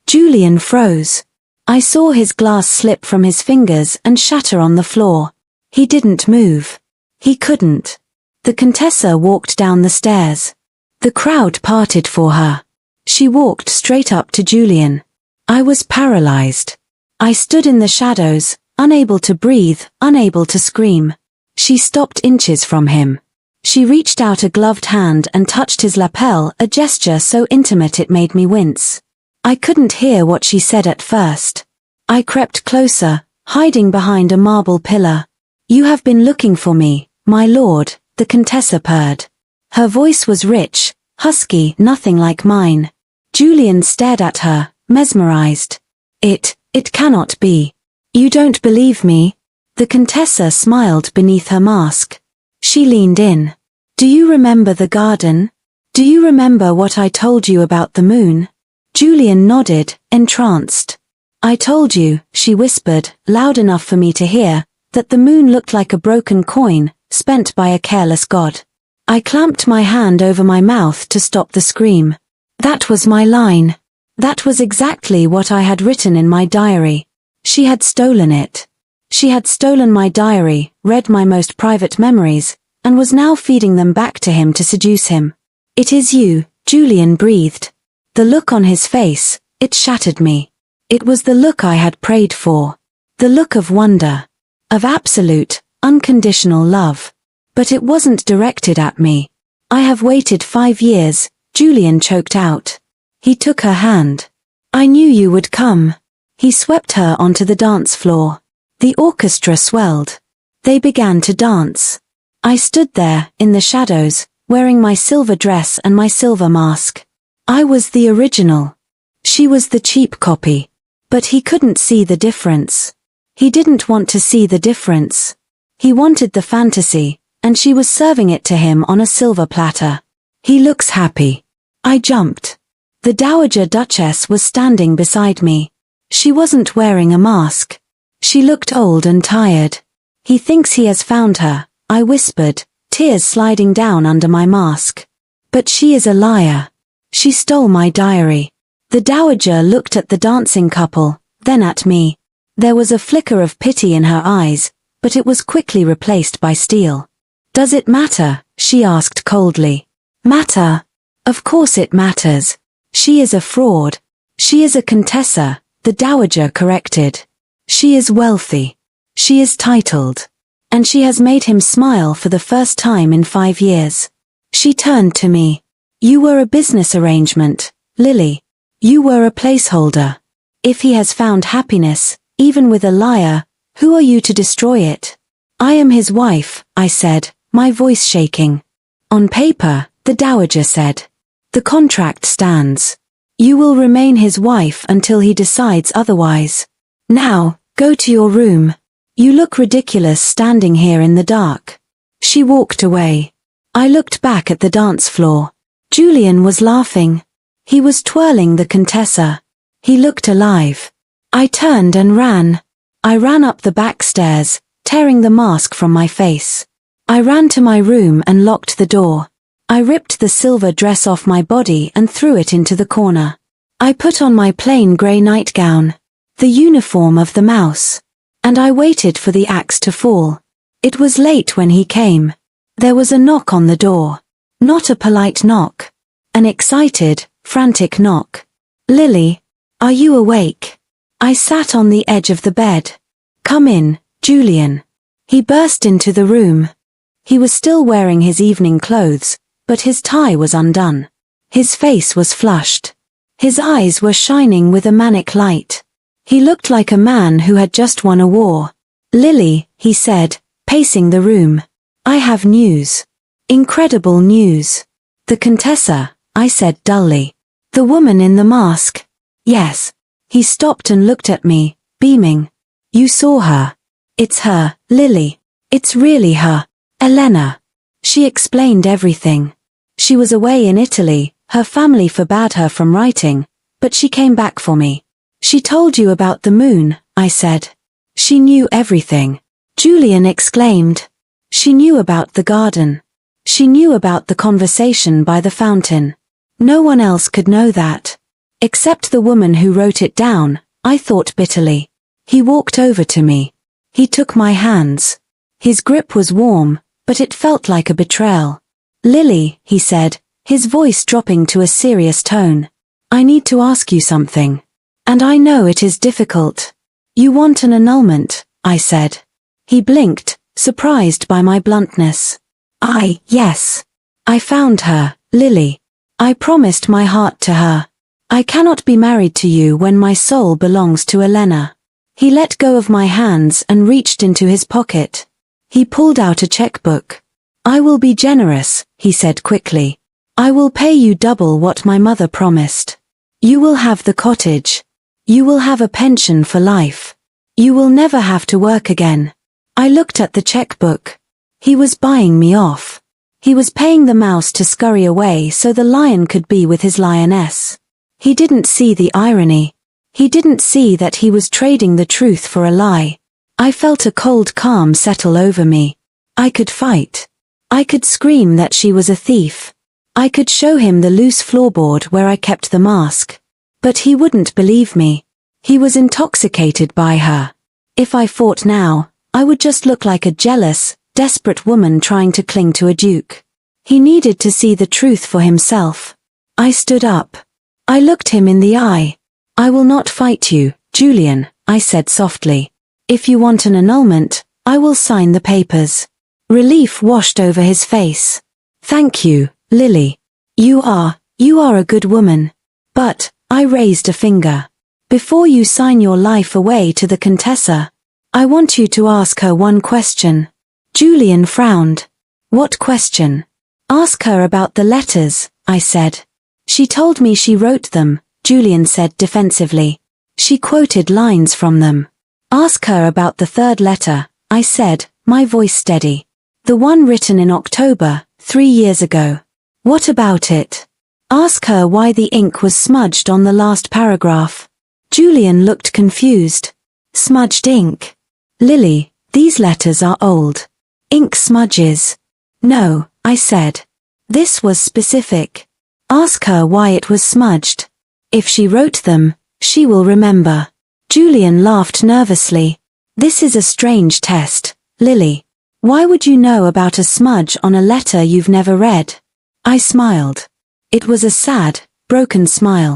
Julian froze. I saw his glass slip from his fingers and shatter on the floor. He didn't move. He couldn't. The Contessa walked down the stairs. The crowd parted for her. She walked straight up to Julian. I was paralyzed. I stood in the shadows, unable to breathe, unable to scream. She stopped inches from him. She reached out a gloved hand and touched his lapel, a gesture so intimate it made me wince. I couldn't hear what she said at first. I crept closer, hiding behind a marble pillar. You have been looking for me, my lord, the Contessa purred. Her voice was rich, husky, nothing like mine. Julian stared at her, mesmerized. It cannot be. You don't believe me? The Contessa smiled beneath her mask. She leaned in. Do you remember the garden? Do you remember what I told you about the moon? Julian nodded, entranced. I told you, she whispered, loud enough for me to hear, that the moon looked like a broken coin, spent by a careless god. I clamped my hand over my mouth to stop the scream. That was my line. That was exactly what I had written in my diary. She had stolen it. She had stolen my diary, read my most private memories, and was now feeding them back to him to seduce him. It is you, Julian breathed. The look on his face, it shattered me. It was the look I had prayed for. The look of wonder. Of absolute, unconditional love. But it wasn't directed at me. I have waited 5 years, Julian choked out. He took her hand. I knew you would come. He swept her onto the dance floor. The orchestra swelled. They began to dance. I stood there, in the shadows, wearing my silver dress and my silver mask. I was the original. She was the cheap copy. But he couldn't see the difference. He didn't want to see the difference. He wanted the fantasy, and she was serving it to him on a silver platter. He looks happy. I jumped. The Dowager Duchess was standing beside me. She wasn't wearing a mask. She looked old and tired. He thinks he has found her, I whispered, tears sliding down under my mask. But she is a liar. She stole my diary. The Dowager looked at the dancing couple, then at me. There was a flicker of pity in her eyes, but it was quickly replaced by steel. Does it matter? She asked coldly. Matter? Of course it matters. She is a fraud. She is a Contessa, the Dowager corrected. She is wealthy. She is titled. And she has made him smile for the first time in 5 years. She turned to me. You were a business arrangement, Lily. You were a placeholder. If he has found happiness, even with a liar, who are you to destroy it? I am his wife, I said, my voice shaking. On paper, the Dowager said. The contract stands. You will remain his wife until he decides otherwise. Now, go to your room. You look ridiculous standing here in the dark. She walked away. I looked back at the dance floor. Julian was laughing. He was twirling the Contessa. He looked alive. I turned and ran. I ran up the back stairs, tearing the mask from my face. I ran to my room and locked the door. I ripped the silver dress off my body and threw it into the corner. I put on my plain grey nightgown, the uniform of the mouse, and I waited for the axe to fall. It was late when he came. There was a knock on the door. Not a polite knock. An excited, frantic knock. Lily, are you awake? I sat on the edge of the bed. Come in, Julian. He burst into the room. He was still wearing his evening clothes, but his tie was undone. His face was flushed. His eyes were shining with a manic light. He looked like a man who had just won a war. Lily, he said, pacing the room. I have news. Incredible news. The Contessa, I said dully. The woman in the mask. Yes. He stopped and looked at me, beaming. You saw her. It's her, Lily. It's really her. Elena. She explained everything. She was away in Italy, her family forbade her from writing, but she came back for me. She told you about the moon, I said. She knew everything. Julian exclaimed. She knew about the garden. She knew about the conversation by the fountain. No one else could know that. Except the woman who wrote it down, I thought bitterly. He walked over to me. He took my hands. His grip was warm, but it felt like a betrayal. Lily, he said, his voice dropping to a serious tone. I need to ask you something. And I know it is difficult. You want an annulment, I said. He blinked, surprised by my bluntness. Yes. I found her, Lily. I promised my heart to her. I cannot be married to you when my soul belongs to Elena. He let go of my hands and reached into his pocket. He pulled out a checkbook. "I will be generous," he said quickly. "I will pay you double what my mother promised. You will have the cottage. You will have a pension for life. You will never have to work again." I looked at the checkbook. He was buying me off. He was paying the mouse to scurry away so the lion could be with his lioness. He didn't see the irony. He didn't see that he was trading the truth for a lie. I felt a cold calm settle over me. I could fight. I could scream that she was a thief. I could show him the loose floorboard where I kept the mask. But he wouldn't believe me. He was intoxicated by her. If I fought now, I would just look like a jealous, desperate woman trying to cling to a duke. He needed to see the truth for himself. I stood up. I looked him in the eye. "I will not fight you, Julian," I said softly. "If you want an annulment, I will sign the papers." Relief washed over his face. "Thank you, Lily. You are a good woman." But, I raised a finger. "Before you sign your life away to the Contessa, I want you to ask her one question." Julian frowned. "What question?" "Ask her about the letters," I said. "She told me she wrote them," Julian said defensively. "She quoted lines from them." "Ask her about the third letter," I said, my voice steady. "The one written in October, 3 years ago. What about it? Ask her why the ink was smudged on the last paragraph." Julian looked confused. "Smudged ink? Lily, these letters are old. Ink smudges." "No," I said. "This was specific. Ask her why it was smudged. If she wrote them, she will remember." Julian laughed nervously. "This is a strange test, Lily. Why would you know about a smudge on a letter you've never read?" I smiled. It was a sad, broken smile.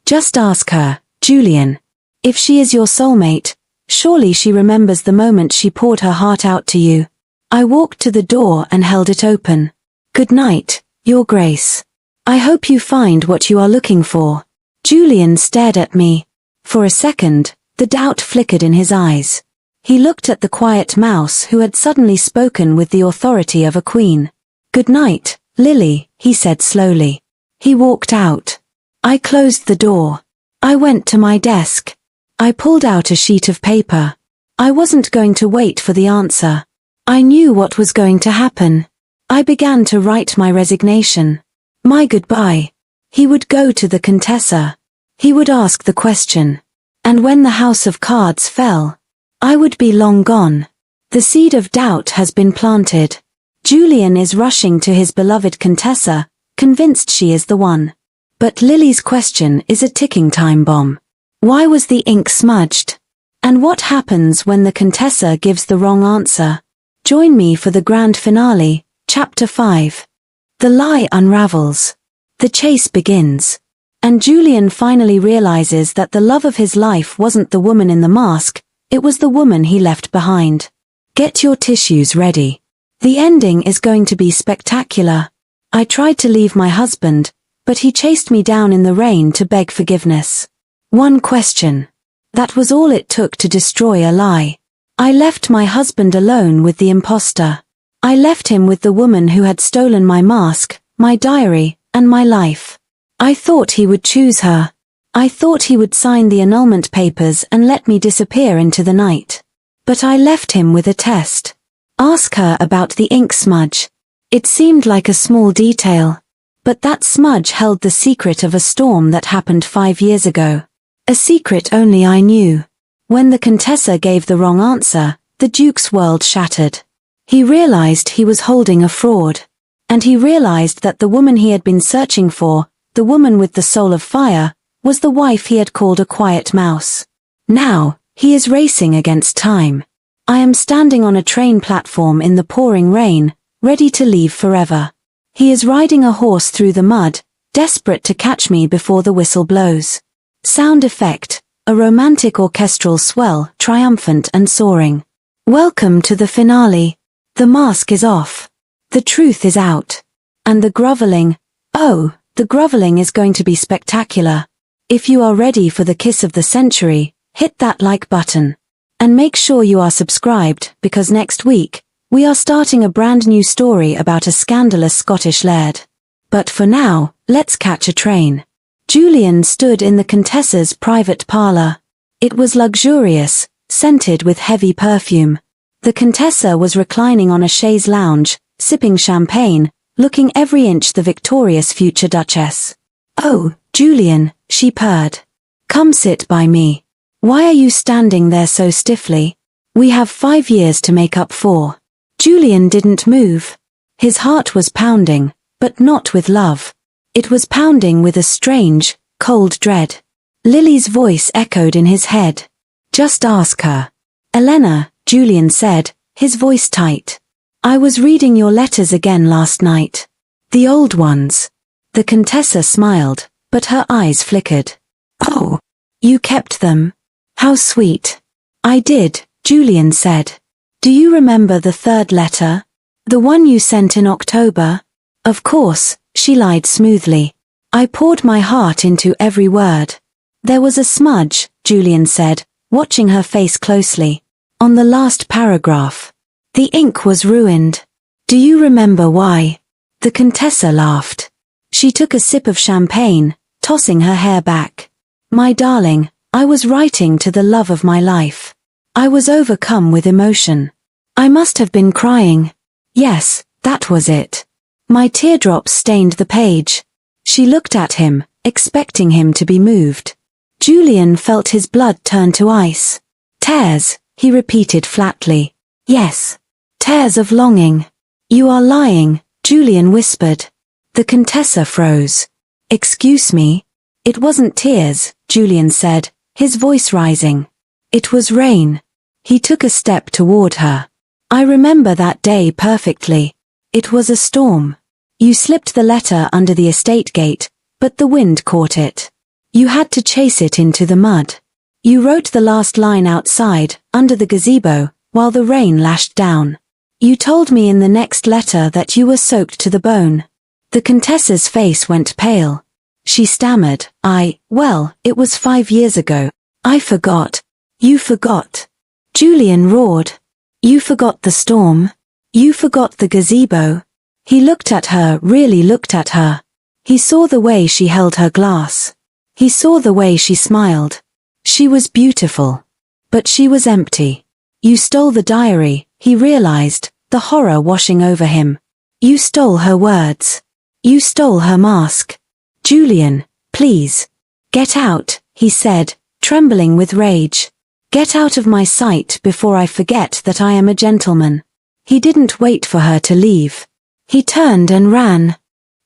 "Just ask her, Julian. If she is your soulmate, surely she remembers the moment she poured her heart out to you." I walked to the door and held it open. "Good night, Your Grace. I hope you find what you are looking for." Julian stared at me. For a second, the doubt flickered in his eyes. He looked at the quiet mouse who had suddenly spoken with the authority of a queen. "Good night, Lily," he said slowly. He walked out. I closed the door. I went to my desk. I pulled out a sheet of paper. I wasn't going to wait for the answer. I knew what was going to happen. I began to write my resignation. My goodbye. He would go to the Contessa. He would ask the question. And when the house of cards fell, I would be long gone. The seed of doubt has been planted. Julian is rushing to his beloved Contessa, convinced she is the one. But Lily's question is a ticking time bomb. Why was the ink smudged? And what happens when the Contessa gives the wrong answer? Join me for the grand finale, Chapter 5. The lie unravels. The chase begins. And Julian finally realizes that the love of his life wasn't the woman in the mask, it was the woman he left behind. Get your tissues ready. The ending is going to be spectacular. I tried to leave my husband, but he chased me down in the rain to beg forgiveness. One question. That was all it took to destroy a lie. I left my husband alone with the imposter. I left him with the woman who had stolen my mask, my diary, and my life. I thought he would choose her. I thought he would sign the annulment papers and let me disappear into the night. But I left him with a test. Ask her about the ink smudge. It seemed like a small detail. But that smudge held the secret of a storm that happened 5 years ago. A secret only I knew. When the Contessa gave the wrong answer, the Duke's world shattered. He realized he was holding a fraud. And he realized that the woman he had been searching for, the woman with the soul of fire, was the wife he had called a quiet mouse. Now, he is racing against time. I am standing on a train platform in the pouring rain, ready to leave forever. He is riding a horse through the mud, desperate to catch me before the whistle blows. Sound effect, a romantic orchestral swell, triumphant and soaring. Welcome to the finale. The mask is off. The truth is out. And the groveling, the groveling is going to be spectacular. If you are ready for the kiss of the century, hit that like button. And make sure you are subscribed, because next week, we are starting a brand new story about a scandalous Scottish laird. But for now, let's catch a train. Julian stood in the Contessa's private parlour. It was luxurious, scented with heavy perfume. The Contessa was reclining on a chaise lounge, sipping champagne, looking every inch the victorious future Duchess. "Oh, Julian," she purred. "Come sit by me. Why are you standing there so stiffly? We have 5 years to make up for." Julian didn't move. His heart was pounding, but not with love. It was pounding with a strange, cold dread. Lily's voice echoed in his head. "Just ask her." "Elena," Julian said, his voice tight. "I was reading your letters again last night. The old ones." The Contessa smiled, but her eyes flickered. "Oh, you kept them? How sweet." "I did," Julian said. "Do you remember the third letter? The one you sent in October?" "Of course," she lied smoothly. "I poured my heart into every word." "There was a smudge," Julian said, watching her face closely. "On the last paragraph. The ink was ruined. Do you remember why?" The Contessa laughed. She took a sip of champagne, tossing her hair back. "My darling, I was writing to the love of my life. I was overcome with emotion. I must have been crying. Yes, that was it. My teardrops stained the page." She looked at him, expecting him to be moved. Julian felt his blood turn to ice. "Tears," he repeated flatly. "Yes. Tears of longing." "You are lying," Julian whispered. The Contessa froze. "Excuse me?" "It wasn't tears," Julian said, his voice rising. "It was rain." He took a step toward her. "I remember that day perfectly. It was a storm. You slipped the letter under the estate gate, but the wind caught it. You had to chase it into the mud. You wrote the last line outside, under the gazebo, while the rain lashed down. You told me in the next letter that you were soaked to the bone." The Contessa's face went pale. She stammered, Well, it was 5 years ago. I forgot." "You forgot?" Julian roared. "You forgot the storm? You forgot the gazebo?" He looked at her, really looked at her. He saw the way she held her glass. He saw the way she smiled. She was beautiful. But she was empty. "You stole the diary," he realized, the horror washing over him. "You stole her words. You stole her mask." "Julian, please. Get out," he said, trembling with rage. "Get out of my sight before I forget that I am a gentleman." He didn't wait for her to leave. He turned and ran.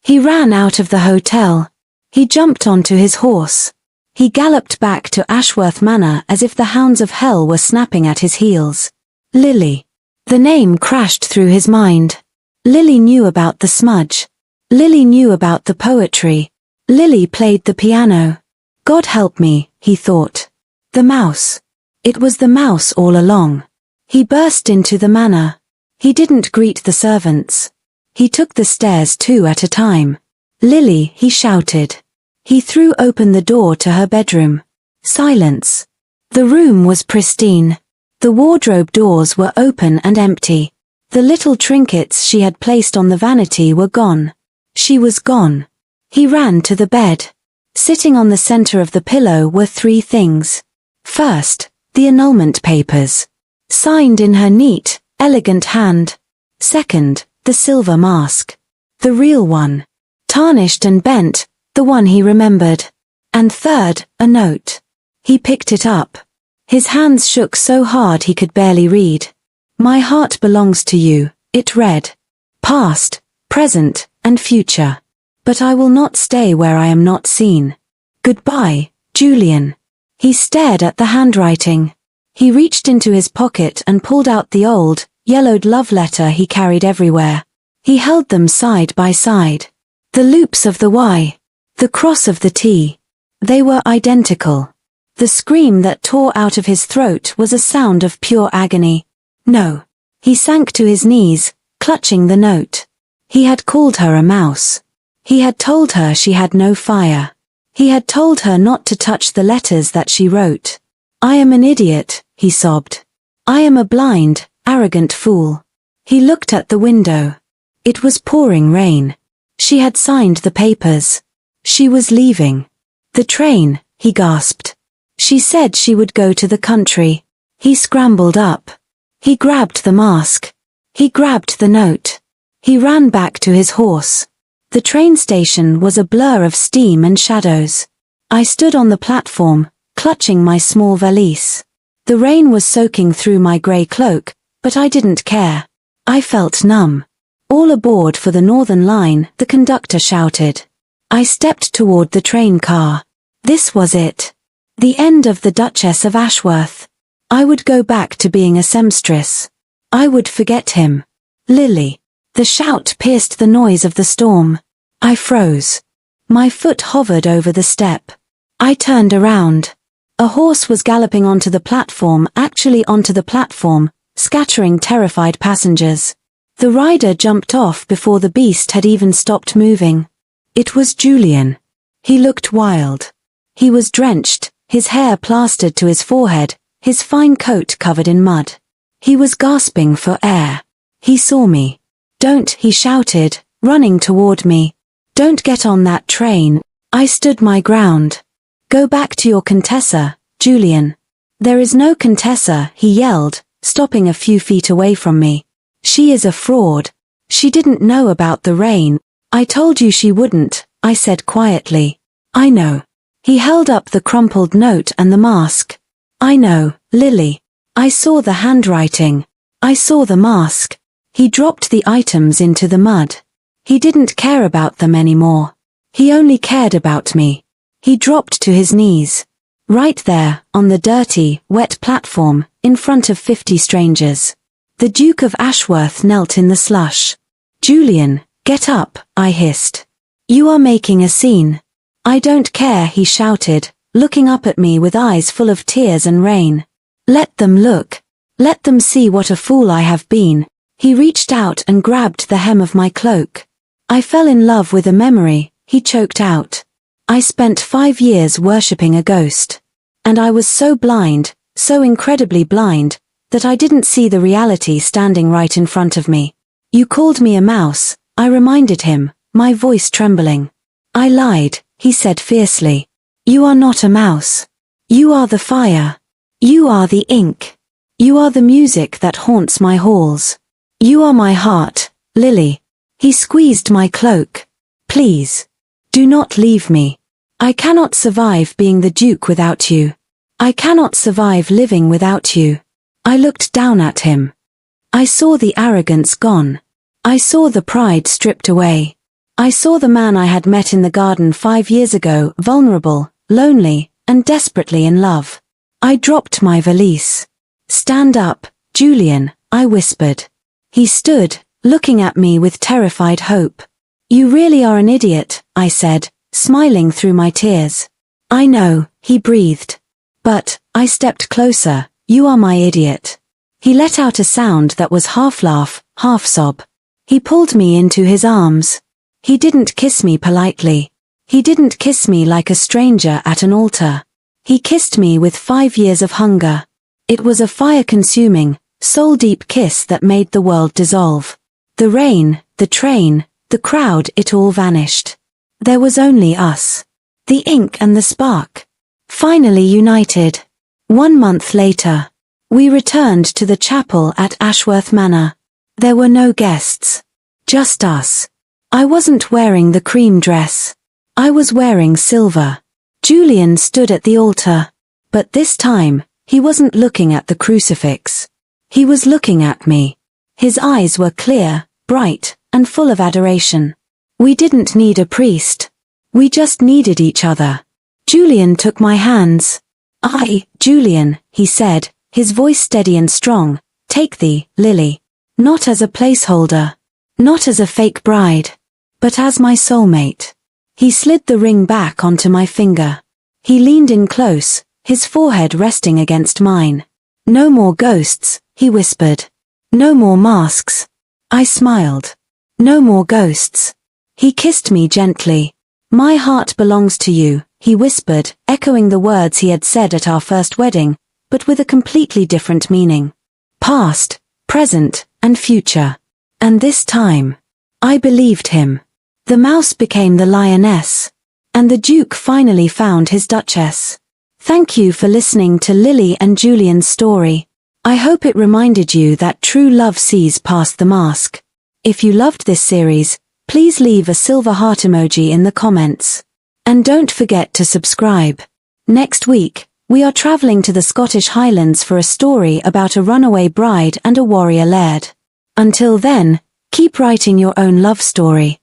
He ran out of the hotel. He jumped onto his horse. He galloped back to Ashworth Manor as if the hounds of hell were snapping at his heels. Lily. The name crashed through his mind. Lily knew about the smudge. Lily knew about the poetry. Lily played the piano. God help me, he thought. The mouse. It was the mouse all along. He burst into the manor. He didn't greet the servants. He took the stairs 2 at a time. "Lily," he shouted. He threw open the door to her bedroom. Silence. The room was pristine. The wardrobe doors were open and empty. The little trinkets she had placed on the vanity were gone. She was gone. He ran to the bed. Sitting on the center of the pillow were 3 things. First, the annulment papers. Signed in her neat, elegant hand. Second, the silver mask. The real one. Tarnished and bent, the one he remembered. And third, a note. He picked it up. His hands shook so hard he could barely read. "My heart belongs to you," it read. "Past, present, and future. But I will not stay where I am not seen. Goodbye, Julian." He stared at the handwriting. He reached into his pocket and pulled out the old, yellowed love letter he carried everywhere. He held them side by side. The loops of the Y. The cross of the T. They were identical. The scream that tore out of his throat was a sound of pure agony. No. He sank to his knees, clutching the note. He had called her a mouse. He had told her she had no fire. He had told her not to touch the letters that she wrote. "I am an idiot," he sobbed. I am a blind, arrogant fool. He looked at the window. It was pouring rain. She had signed the papers. She was leaving. The train, he gasped. She said she would go to the country. He scrambled up. He grabbed the mask. He grabbed the note. He ran back to his horse. The train station was a blur of steam and shadows. I stood on the platform, clutching my small valise. The rain was soaking through my grey cloak, but I didn't care. I felt numb. All aboard for the Northern Line, the conductor shouted. I stepped toward the train car. This was it. The end of the Duchess of Ashworth. I would go back to being a seamstress. I would forget him. Lily. The shout pierced the noise of the storm. I froze. My foot hovered over the step. I turned around. A horse was galloping onto the platform, actually onto the platform, scattering terrified passengers. The rider jumped off before the beast had even stopped moving. It was Julian. He looked wild. He was drenched, his hair plastered to his forehead, his fine coat covered in mud. He was gasping for air. He saw me. Don't, he shouted, running toward me. Don't get on that train. I stood my ground. Go back to your Contessa, Julian. There is no Contessa, he yelled, stopping a few feet away from me. She is a fraud. She didn't know about the rain. I told you she wouldn't, I said quietly. I know. He held up the crumpled note and the mask. I know, Lily. I saw the handwriting. I saw the mask. He dropped the items into the mud. He didn't care about them anymore. He only cared about me. He dropped to his knees. Right there, on the dirty, wet platform, in front of 50 strangers. The Duke of Ashworth knelt in the slush. Julian, get up, I hissed. You are making a scene. I don't care, he shouted, looking up at me with eyes full of tears and rain. Let them look. Let them see what a fool I have been. He reached out and grabbed the hem of my cloak. I fell in love with a memory, he choked out. I spent 5 years worshipping a ghost. And I was so blind, so incredibly blind, that I didn't see the reality standing right in front of me. You called me a mouse, I reminded him, my voice trembling. I lied, he said fiercely. You are not a mouse. You are the fire. You are the ink. You are the music that haunts my halls. You are my heart, Lily. He squeezed my cloak. Please. Do not leave me. I cannot survive being the Duke without you. I cannot survive living without you. I looked down at him. I saw the arrogance gone. I saw the pride stripped away. I saw the man I had met in the garden 5 years ago, vulnerable, lonely, and desperately in love. I dropped my valise. Stand up, Julian, I whispered. He stood, looking at me with terrified hope. You really are an idiot, I said, smiling through my tears. I know, he breathed. But, I stepped closer, you are my idiot. He let out a sound that was half laugh, half sob. He pulled me into his arms. He didn't kiss me politely. He didn't kiss me like a stranger at an altar. He kissed me with 5 years of hunger. It was a fire-consuming, soul-deep kiss that made the world dissolve. The rain, the train, the crowd, it all vanished. There was only us. The ink and the spark. Finally united. 1 month later, we returned to the chapel at Ashworth Manor. There were no guests. Just us. I wasn't wearing the cream dress. I was wearing silver. Julian stood at the altar. But this time, he wasn't looking at the crucifix. He was looking at me. His eyes were clear, bright, and full of adoration. We didn't need a priest. We just needed each other. Julian took my hands. Julian, he said, his voice steady and strong, take thee, Lily. Not as a placeholder. Not as a fake bride. But as my soulmate. He slid the ring back onto my finger. He leaned in close, his forehead resting against mine. No more ghosts, he whispered. No more masks. I smiled. No more ghosts. He kissed me gently. My heart belongs to you, he whispered, echoing the words he had said at our first wedding, but with a completely different meaning. Past, present, and future. And this time, I believed him. The mouse became the lioness. And the Duke finally found his Duchess. Thank you for listening to Lily and Julian's story. I hope it reminded you that true love sees past the mask. If you loved this series, please leave a silver heart emoji in the comments. And don't forget to subscribe. Next week, we are traveling to the Scottish Highlands for a story about a runaway bride and a warrior laird. Until then, keep writing your own love story.